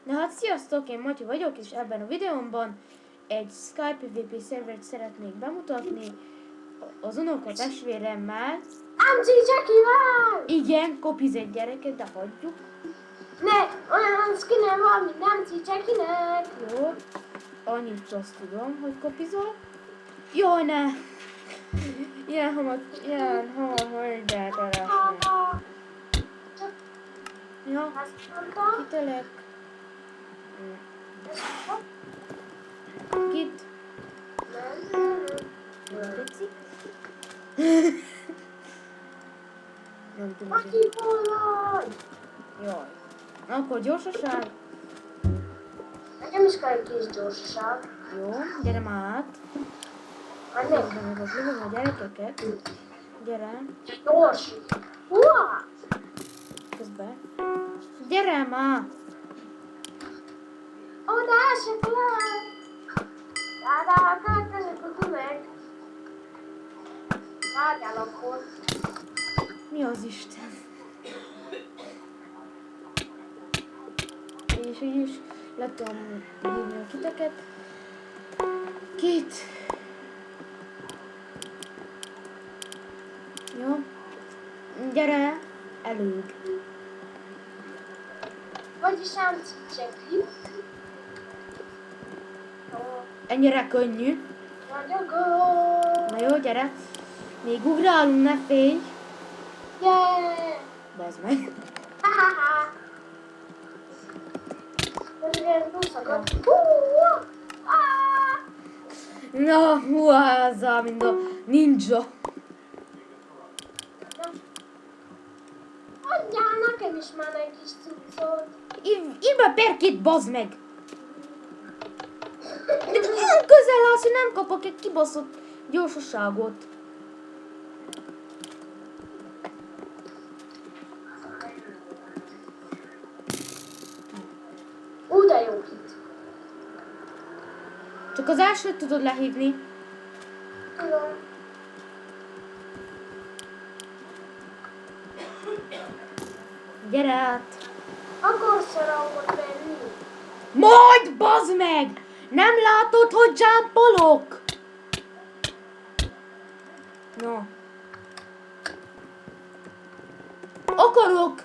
Na hát sziasztok, én Matyi vagyok, és ebben a videómban egy Skype PvP szervert szeretnék bemutatni az unokatestvéremmel. Amci Csekivel! Igen, kopiz egy gyereket, de hagyjuk. Ne, olyan skinner van, mint Amci Csekinek. Jó, annyit azt tudom, hogy kopizol. Jó, ne! Ilyen hamar, egyáltalán. Ja, Azt mondta. kitelek. Kit. Tetszik? Nem tudom. Matyi, hol vagy? Jaj. Akkor gyorsaság. Nekem is kell egy kis gyorsaság. Jó, gyere már át. Ennek Nézd meg az lövöm a gyerekeket. Gyere. gyors. Húha! Közben. Gyere már! Oda esett le! Dáda, következők a tömeg. Várjál akkor. Mi az Isten? És így is le tudom hívni a kiteket. Kit! Jó. Gyere! Elég. Vagyis Amci Cseki. Ennyire könnyű. Ragyogó. Na jó, gyere. Még ugrálunk, ne félj. Yeah! Bazd meg. Ha-ha-ha! Most ez túlszakadt. Húha! Ah! Na, huázzá, mint a ninja. Adjál nekem is már egy kis cuccot. Írd be Perkit, bazd meg. De olyan közel állsz, hogy nem kapok egy kibaszott gyorsaságot. De jó itt. Csak az elsőt tudod lehívni. Tudom. Gyere át. Akarsz a rangot venni? Majd, bazd meg! Nem látod, hogy jumpolok? No. Akarok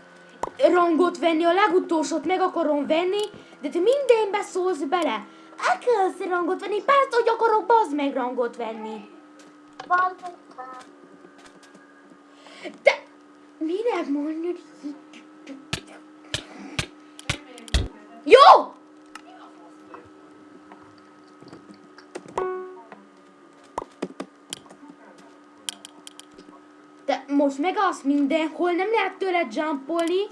rangot venni, a legutolsót meg akarom venni, de te mindenbe szólsz bele. Akarsz rangot venni? Persze, hogy akarok, bazd meg rangot venni. Valóban. De minek mondod? Jó! De most megállsz mindenhol, nem lehet tőled jumpolni,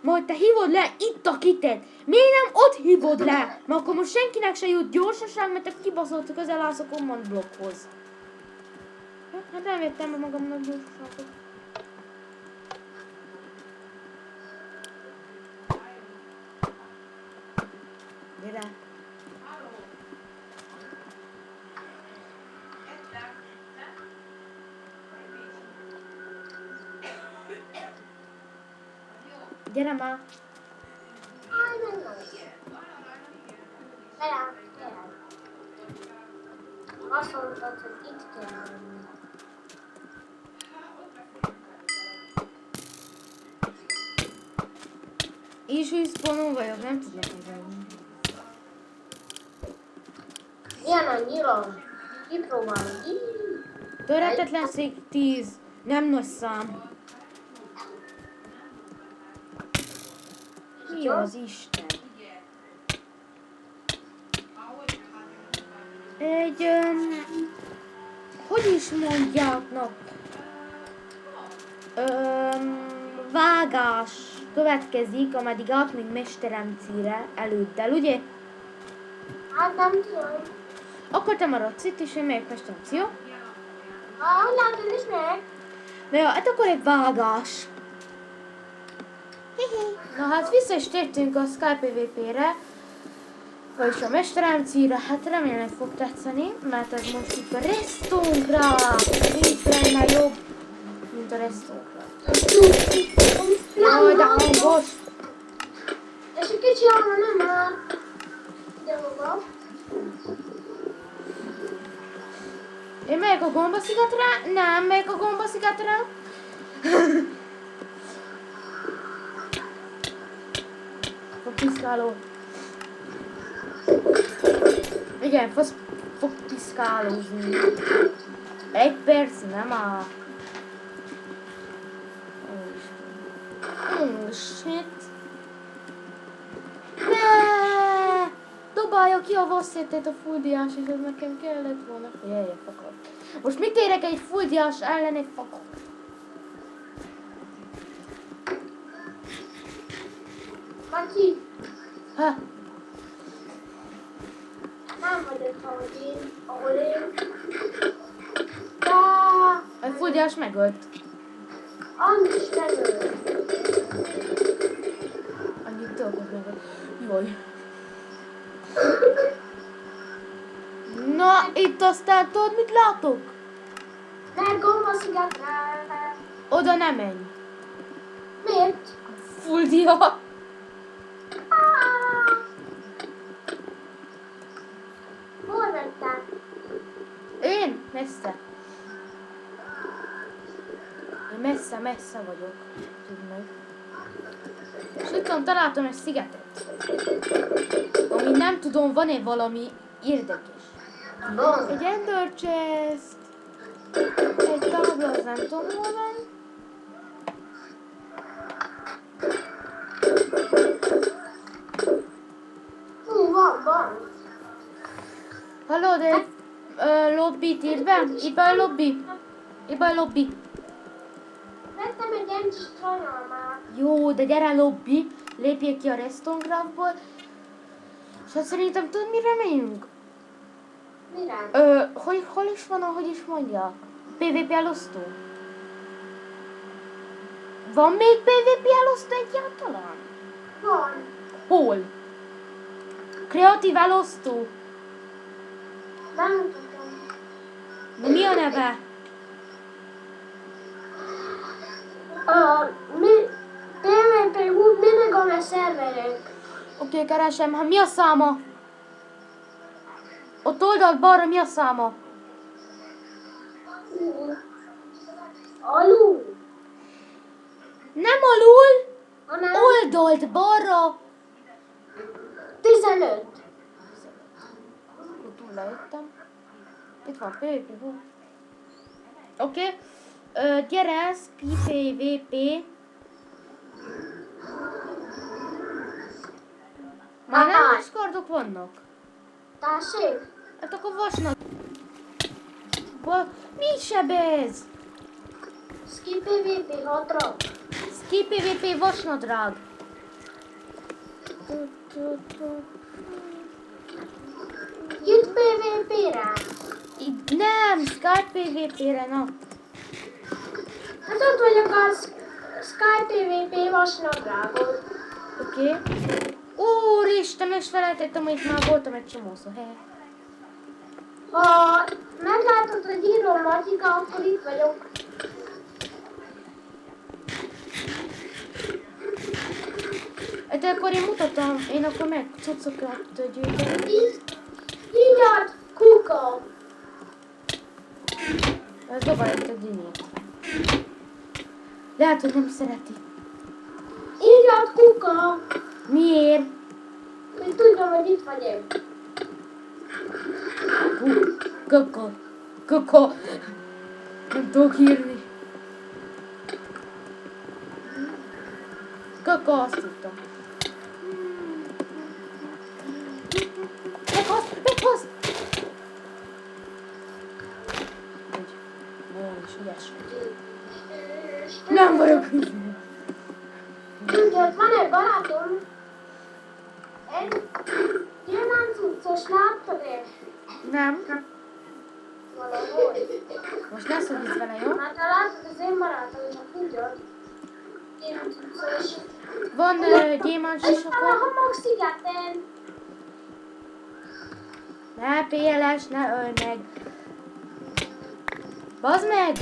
majd te hívod le itt a kitet. Miért nem ott hívod le? Mert akkor most senkinek se jut gyorsaság, mert te kibaszott közel állsz a command blokkhoz. Hát nem vettem be magamnak gyorsaságot. Gyere. Gyere már. Aj, nem nagy. Gyere, gyere. Azt mondtad, hogy itt kell lenni. És úgy spawnol vagyok, nem tudok megállni. Milyen a nyilom? Kipróbálom. Töretetlenség 10. Nem nagy szám. Mi az Isten? Egy, hogy is mondjáknak? Vágás következik, ameddig átmegy Mesteremcire előddel, ugye? Hát nem tudom. Akkor te maradsz itt, és én megyek Mesteremc, jó? Ah, látod is meg. Na jó, hát akkor egy vágás. Na hát vissza is tértünk a Skype PvP-re, vagyis a Mesteremcire, hát remélem, hogy fog tetszeni, mert ez most itt a Restonkra, mint lenne jobb, mint a Restonkra. Jaj, de hangos! És egy kicsit kocsi arra nem áll. De maga. Én megyek a gombaszigetre? Nem, megyek a gombaszigetre. A piszkáló. Igen, fog piszkálózni. 1 perc nem áll. Oh shit. Ne! Dobálja ki a vasszétét a fulldiás, és ez nekem kellett volna. Jaj, fakad. Most mit érek egy fulldiás ellen egy fakad? Macsi, Ha? nem vagy ott, ahol én. De A fulldiás megölt. Andis megölt. Annyit dolgot megölt. Jaj. Na, itt aztán tudod, mit látok? Mert gombaszigetre. Oda nem menj. Miért? Fulldia. Hol mentem? Én? Messze. Én messze vagyok. Tudd meg. És itt van, találtam egy szigetet. Ami nem tudom, van-e valami érdekes. Egy ender chest. Egy tábla, az nem tudom, hol van. Van. Halló, de lobbit írt be? Itt be a lobby. Itt be a lobby. Vettem egy ilyen kis trajnalmát. Jó, de gyere lobby. Lépjél ki a Restongrafból. És hát szerintem tudod, mire megyünk? Mire? Hol is van, ahogy is mondják? PvP elosztó. Van még PvP elosztó egyáltalán? Van. Hol? Kreatív elosztó. Nem tudom. De mi a neve? PvP minigame a szerverek. Oké, keresem. Hát mi a száma? Ott oldalt balra mi a száma? Alul. Nem alul, Hanem oldalt balra. 15. Túl lejöttem. Itt van PvP. Oké. Gyere, ez PvP. Már nem Discordok vannak? Tessék? Hát akkor vasnak. Mi sebez? Skip PvP 6-ra. Skip PvP vasnadrág. Jut PvP-re. Nem, Skype PvP-re, na. Hát ott vagyok a Sky PvP vasnadrágon. Oké. Úristen, és felejtettem, hogy itt már voltam egy csomószor. Ha meglátod, hogy írom Matyika, akkor itt vagyok. De akkor én mutatom, én akkor meg cuccokat gyűjtöm. Így ad kuka. Ez dobál itt a dinét. Lehet, hogy nem szereti. Így ad kuka. Miért? Én tudom, hogy itt vagyok. Kaka. Nem tudok írni. Kaka, azt tudtam. Meghoz! És ügyes. Nem vagyok hülye. Tudod, van egy barátom. Egy gyémántcuccos, láttad-e? Nem. Valahol. Most ne szólíts vele, jó? Hát ha látod az én barátom, csak tudod. Gyémántcuccos. Van gyémáns is Itt van a akkor. homok-szigeten. Ne PLS, ne ölj meg. Bazd meg!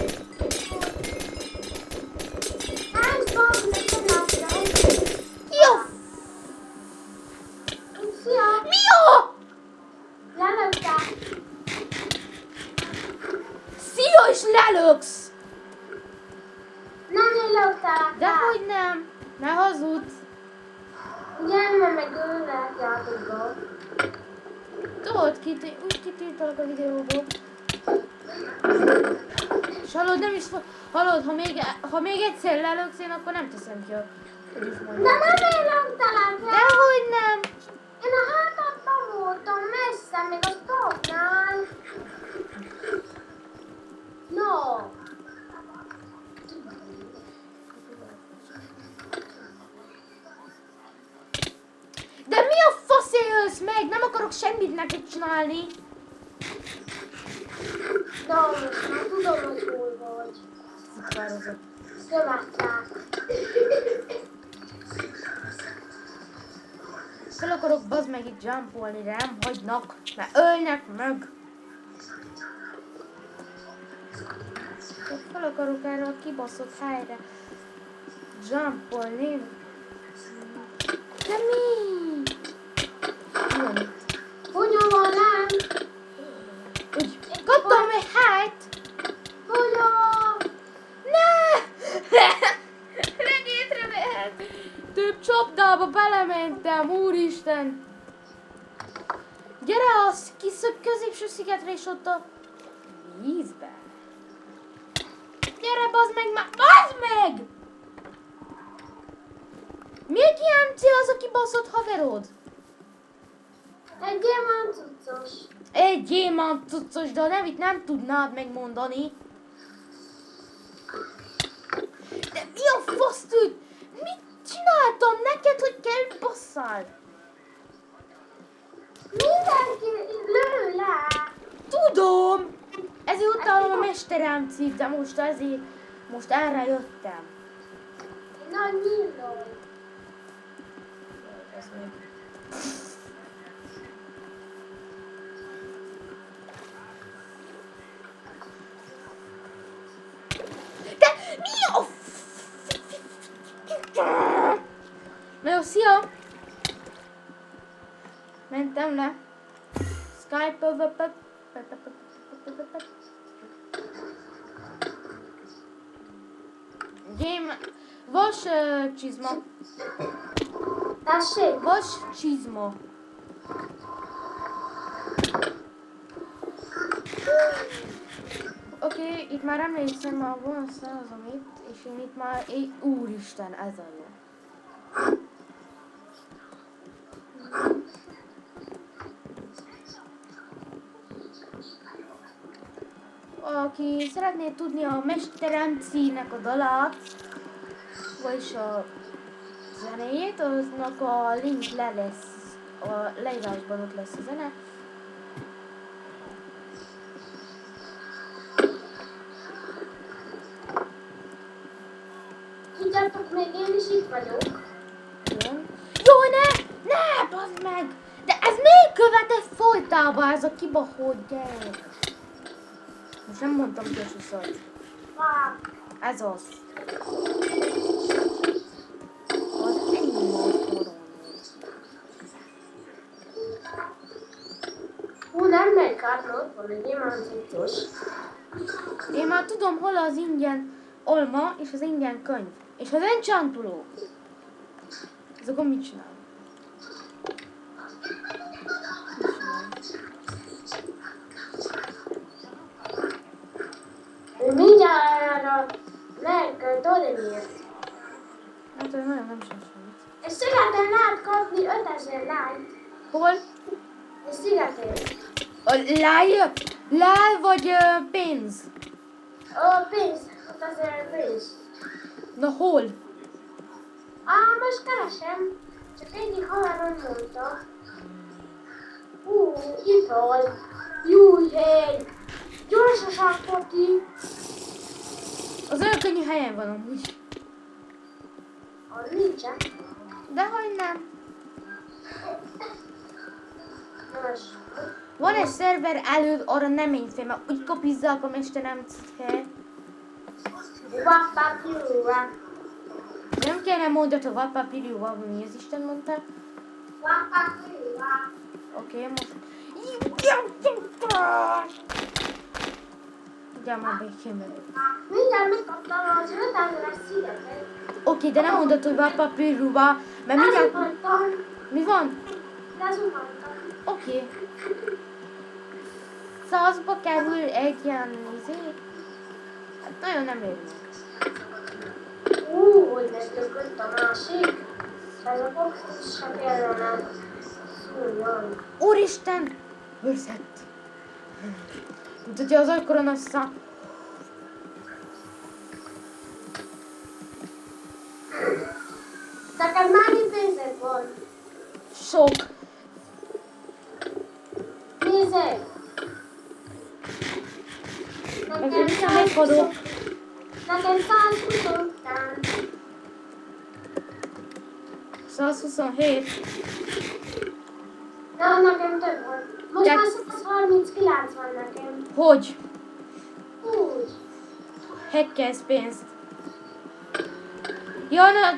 Nem, bazd meg, nem látod. Jó! hazudsz. Igen, mert meg ő lehet játékban. Tudod, úgy kitiltalak a videóból. És hallod, nem is hallod, ha még egyszer lelöksz, én akkor nem teszem ki a... Hogy is De mondjam. nem én löktelek el. Dehogy nem. Én a hátadban voltam messze, még a stopnál. No. De mi a faszé ölsz meg? Nem akarok semmit neked csinálni. Na, most már tudom, hogy hol vagy. Szikározok. Követlek. Fel akarok bazd meg itt jumpolni, de nem hagynak. Mert ölnek meg. Fel akarok erre a kibaszott helyre jumpolni. De mi? Jön itt. Hogyan van rám? Úgy, kaptam egy helyt. Hogyan? Ne! Regétre mehet. Több csapdába belementem, úristen. Gyere a középső szigetre és ott a vízbe. Gyere, bazd meg már, bazd meg! Miért ilyen cél az a kibaszott haverod? Egy gyémánt cuccos. Egy gyémánt cuccos, de a nevét nem tudnád megmondani. De mi a fasz tűnt? Mit csináltam neked, hogy kell basszál? Mindenki lő le. Tudom! Ezért utálom a mesterem címt, de most erre jöttem. Na, nyílom. Ez még. De mi a Na jó, szia! Mentem le. Skype-ba. Game... Vas csizma. Tessék? Vas csizma. Oké, itt már emlékszem a vonatszázom itt, és én itt már... Úristen, ez a jó. Aki szeretné tudni a Mesterem címnek a dalát, vagyis a zenéjét, aznak a link le lesz, a leírásban ott lesz a zene. Tudjátok, még én is itt vagyok. Igen. Jó, ne, bazd meg! De ez miért követett folytában ez a kibahót gyerek? Most nem mondtam ki a suszot. Vár. Ez az. Az ennyi volt forró. Nem megy kárna, ott van egy gyémánt cuccos. Én már tudom, hol az ingyen olma és az ingyen könyv. És az enchantoló. Ez akkor mit csinál? Mindjárt meg, tudod miért? Hát ez nagyon nem sem semmit. Egy szigeten lehet kapni 5000 lányt. Hol? Egy szigeten. A láj vagy pénz? Pénz. 5000 pénz. Na hol? Most keresem. Csak egyik haverom mondta. Itt van. Jó hely. Gyorsaság, Poti. Az olyan könnyű helyen van amúgy. Nincsen. Dehogy nem. Most. Van egy szerver előtt, arra nem menj fel, mert úgy kapizzák a mesterem cikket. Wapapirúva. Nem kellene mondani a vapapiriúval, mi az Isten mondta. Wapapirúva. Oké, most... Hagyjál már békén meg. Mindjárt megkaptam az 5000-es szigetet. Oké, de nem mondod, hogy van papírruba, mert mindjárt... Lezuhantam. Mi van? Lezuhantam. Oké. 100-ba kerül egy ilyen Hát nagyon nem ér. Hogy megtökött a másik. Ez a box sem kellene szúrjon. Úristen! Őrzett. Mint hogyha az akkora nagy szám. Neked mennyi pénzed van? Sok. Nézzek! Nekem sem megfadok. Nekem 120 után. 127. De nekem több van. Most De- már 139 van nekem. Hogy? Úgy. Hekkelsz pénzt. Jana...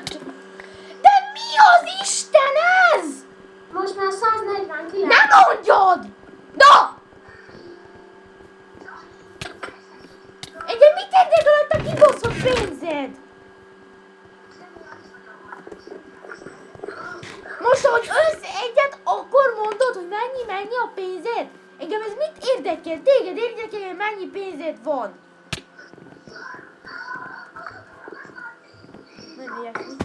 De mi az Isten ez? Most már 149. Nem mondjad! Na! De mit érdekel ott a kibaszott pénzed? Most, hogy össze egyet, akkor mondod, hogy mennyi a pénzed? Engem ez mit érdekel? Téged érdekel, hogy mennyi pénzed van? Nem ilyesmi.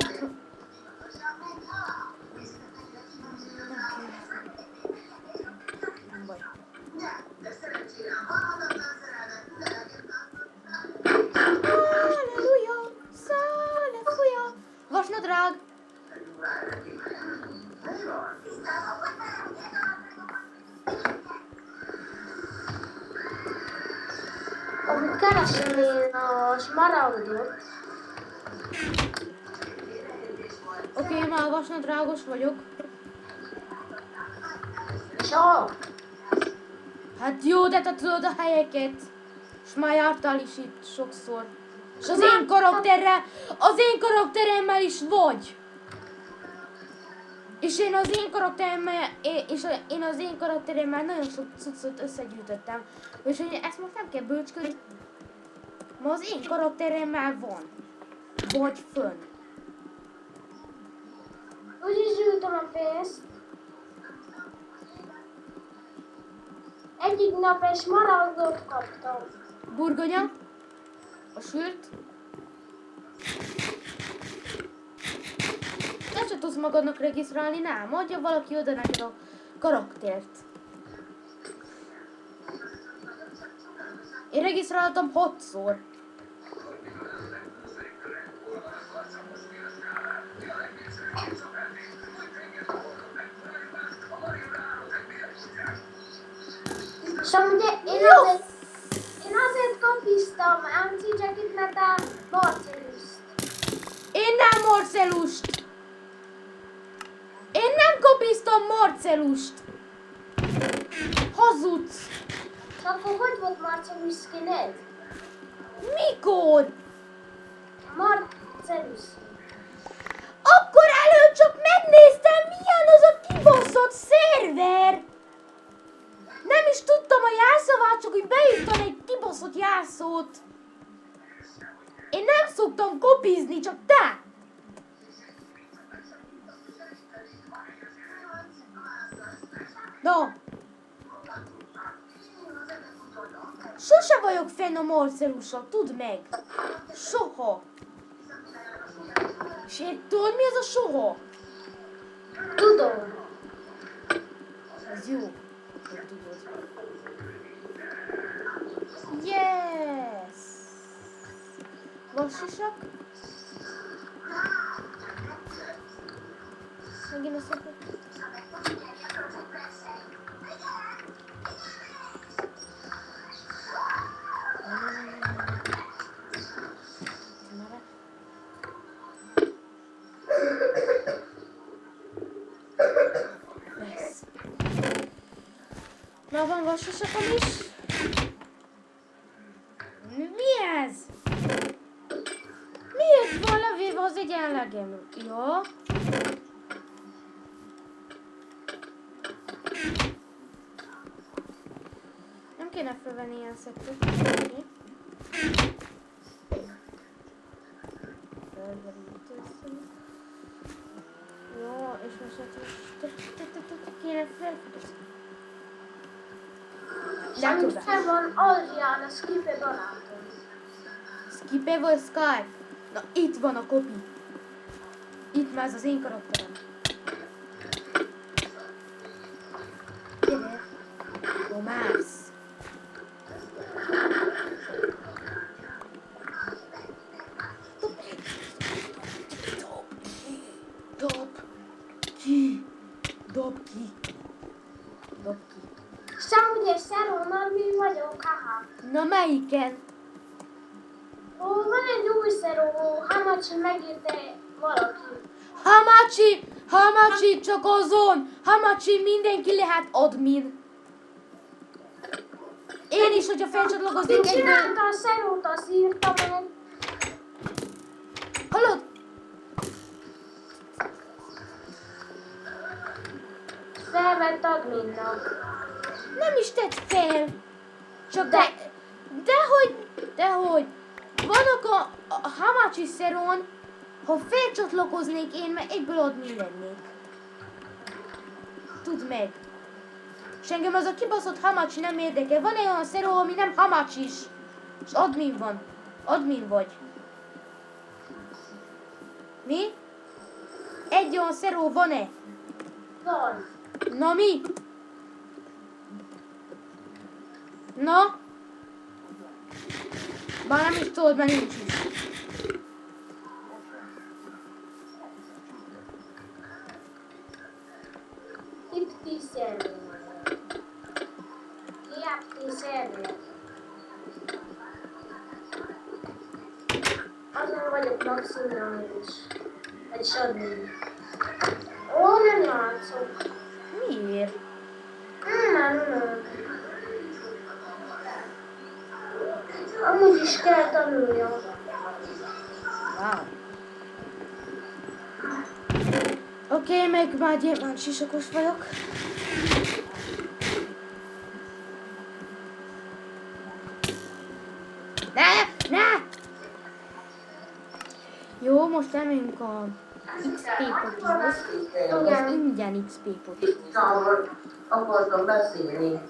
Nem baj. Halleluja! Halleluja! Vasnadrág! Amit keresem én a smaragdot. Oké, már vasnadrágos vagyok. Csak. Hát jó, de te tudod a helyeket. És már jártál is itt sokszor. És az én karakteremmel is vagy. És én az én karakteremmel nagyon sok cuccot összegyűjtöttem. És hogy ezt most nem kell bölcsködni. Ma az én karakteremmel van. Vagy fönn. Úgyis gyűjtöm a pénzt. Egyik nap egy smaragdot kaptam. Burgonya. A sült. Te se tudsz magadnak regisztrálni, nem? Adja valaki oda neked a karaktert. Én regisztráltam 6-szor. És amúgy én azért kapiztam MC Jacket, mert a Marcelust. Én nem Marcelust! Én nem kopiztam Marcelust! Hazudsz! És akkor hogy volt Marcelus skined? Mikor? Marcelus. Akkor előtt csak megnéztem, milyen az a kibaszott szerver! Nem is tudtam a jelszavát, csak úgy beírtam egy kibaszott jelszót. Én nem szoktam kopizni, csak te! Na! Sose vagyok fenn a Marcelussal, tudd meg! Soha! És tudod mi az a soha? Tudom. Ez jó, hogy tudod. Yes! Vassisak? Megint a szepet. Na, van vassisakom is. Mi ez? Miért van levéve az egyenlegem? Jó. Nem kéne felvenni ilyen szettet. Okay. Kéne felfedezni. Semmit fel van Adrián, a Skipe barátom. Skipe vagy Skype? Na itt van a kopi. Itt már ez az én karakterem. Gyere. Romász. Dob ki. Dob ki. Dob ki. Samuel Szerónal mi vagyok, haha. Na melyiken? Ó, van egy új szeró, Hamacsi megírta valaki. Hamachi csak azon. Hamachi mindenki lehet admin. Én is, hogyha felcsatlakoznék Ki egyből. csinálta a szerót, azt írta meg. Hallod? Felvett adminnak. Nem is tett fel. Csak dehogy. Vannak a Hamachi szerón, ha felcsatlakoznék én, mert egyből admin lennék. Tudd meg. És engem az a kibaszott Hamachi nem érdekel. Van egy olyan szeró, ami nem Hamachi is. És admin van. Admin vagy. Mi? Egy olyan szeró van-e? Van. Na mi? Na? Bár nem is tudod, mert nincs is. Hipti szerver. Hipti szerver. Azon vagyok maximális. Egy admin. Ó, nem látszok. Miért? Nem. Amúgy is kell tanuljam. Wow. Oké, meg már gyémánt sisakos vagyok. Ne! Jó, most elmegyünk a XP potihoz. Az ingyen XP potihoz. Akartam beszélni.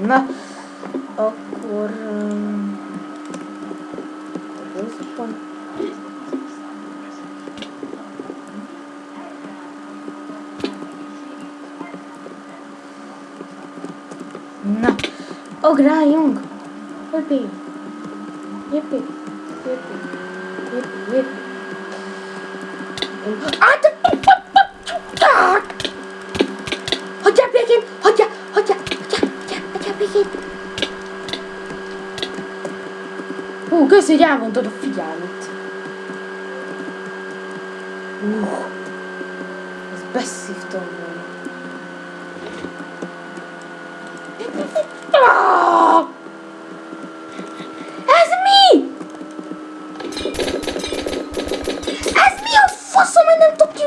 Na, akkor... Na, ugráljunk! Jippi! Hagyjál békén! Hagyjál békén! Hú, köszi, hogy elmondtad a figyelmet. Ez beszívtam volna. Ez mi? Ez mi a faszom, hogy nem tudok ki...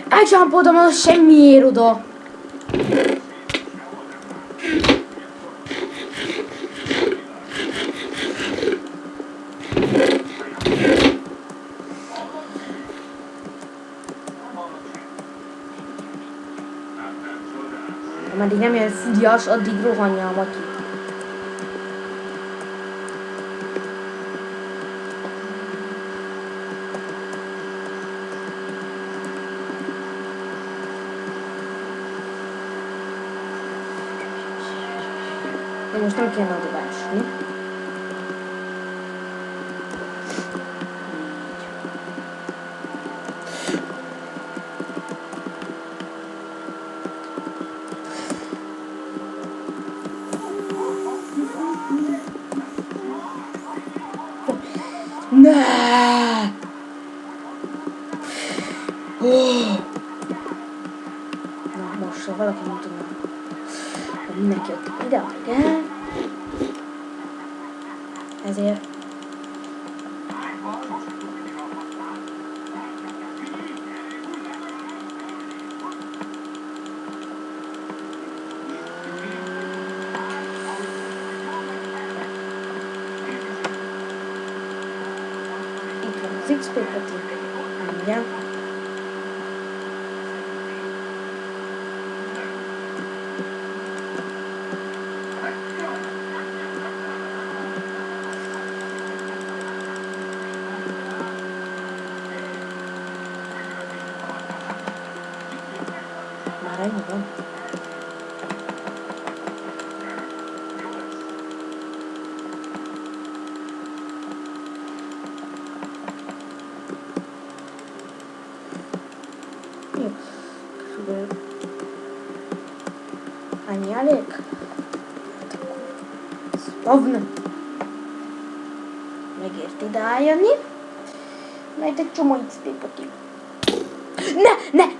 Elcsámpoltam az semmiért oda. Ameddig nem jön Fugyas, addig rohanjál, Matyi. De most nem kéne oda esni. Ne! Na most, ha valaki nem tudna, hogy mindenki ott ide, igen. Ezért. XP poti. Mindjárt. Már ennyi van. Jó. Körülbelül annyi elég? Szlavna. Megért ide eljönni. Mert egy csomó XP-pot. Ne!